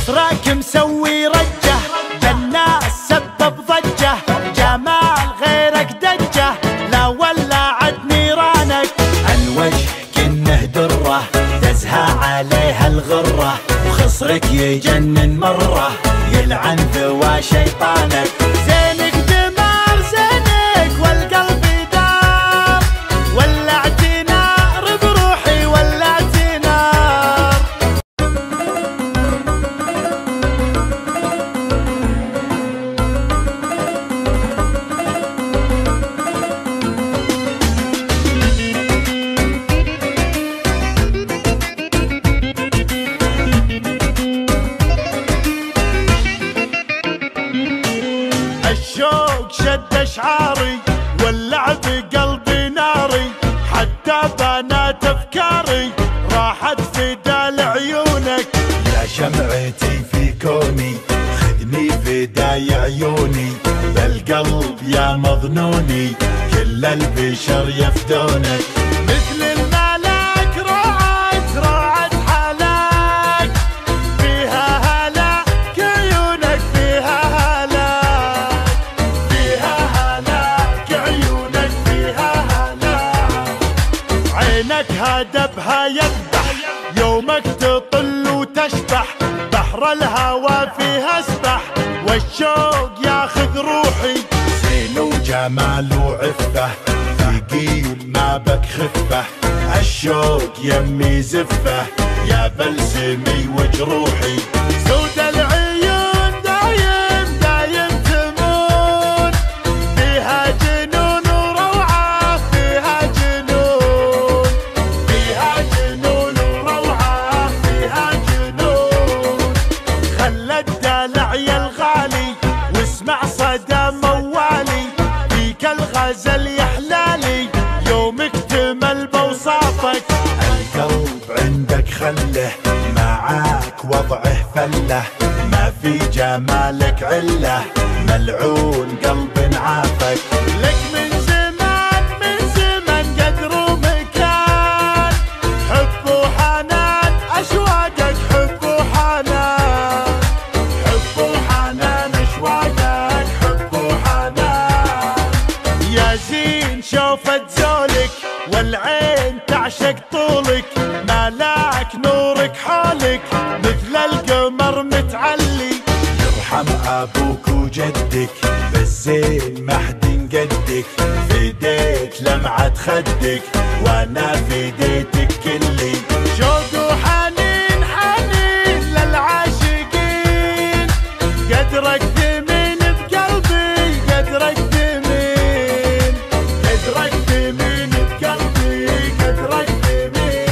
خصرك مسوي رجة بالناس سبب ضجة، جمال غيرك دجة لا ولعت نيرانك. الوجه كنه درة تزهى عليها الغرة، وخصرك يجنن مرة يلعن ذوى شيطانك. زينك دمار زينك والقلب دار، ولعت نار بروحي ولعت نار. الشوق شد اشعاري ولع بقلبي ناري، حتى بنات افكاري راحت فدا لعيونك. يا شمعتي في كوني خذني فداي عيوني، بالقلب يا مظنوني كل البشر يفدونك. مثل الملاك روعت روعت حلاك، فيها هلاك عيونك فيها هلاك، فيها هلاك عيونك فيها هلاك. عينك هدبها يذبح يومك تطل وتشبح، بحر الهوى فيها اسبح والشوق ياخذ روحي. زين وجمال وعفه ثقيل ما بك خفه، الشوق يمي زفه يا بلسمي وجروحي. سود العيون دايم دايم تمون، فيها جنون وروعه فيها جنون، فيها جنون وروعه فيها جنون. خلى الدلع يا الغالي واسمع صدى موالي، فيك الغزل يحلالي يوم اكتمل بوصافك. القلب عندك خله معاك وضعه فله، ما في جمالك عله ملعون قلب عافك. لك من زمان من زمان قدر ومكان، حب وحنان اشواقك حب وحنان، حب وحنان اشواقك حب وحنان. يا زين شوفت زولك والعين تعشق طولك، ملاك نورك حولك مثل القمر متعلي. يرحم ابوك وجدك بالزين محد قدك، فديت لمعة خدك وانا فديتك كلي. شوق وحنين حنين للعاشقين، قدرك ثمين بقلبي قدرك ثمين، قدرك ثمين بقلبي قدرك ثمين.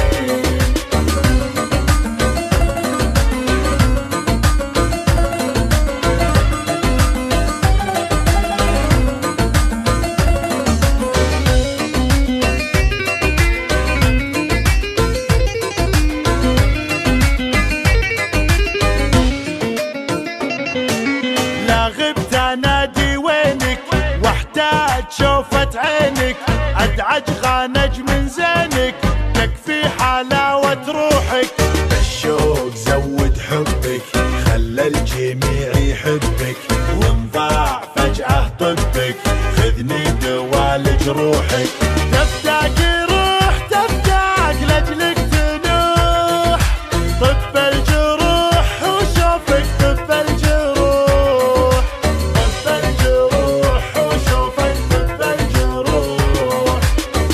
لا غبت انادي وينك واحتاج شوفة عينك، ادعج غانج من زينك تكفي حلاوة روحك. بالشوق زود حبك خلى الجميع يحبك، وانضاع فجأة طبك خذني دوال جروحك. تفتاك روح تفتاك لاجلك تنوح، طب الجروح وشوفك طب الجروح، طب الجروح وشوفك طب الجروح.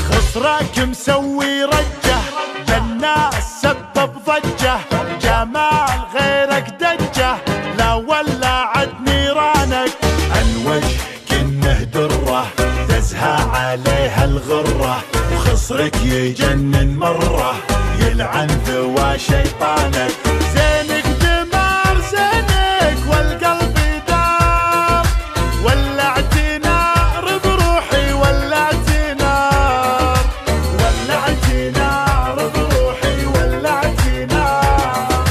خصرك مسوي رجة بالناس سبب ضجة، جمال غيرك دجة لا ولعت نيرانك. الوجه كنه درة تزهى عليها الغرة، وخصرك يجنن مرة يلعن ذوى شيطانك. زينك دمار زينك والقلب دار، ولعت نار بروحي ولعت نار، ولعت نار بروحي ولعت نار.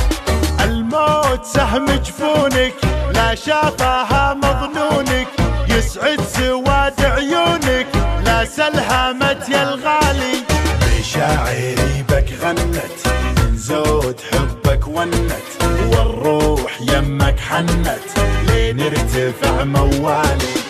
الموت سهم جفونك لا شافها مظنونك، يسعد سواد عيونك لا سلهمت يا الغالي. بشاعري بك غنت من زود حبك ونت، والروح روح يمك حنت لين ارتفع موالي.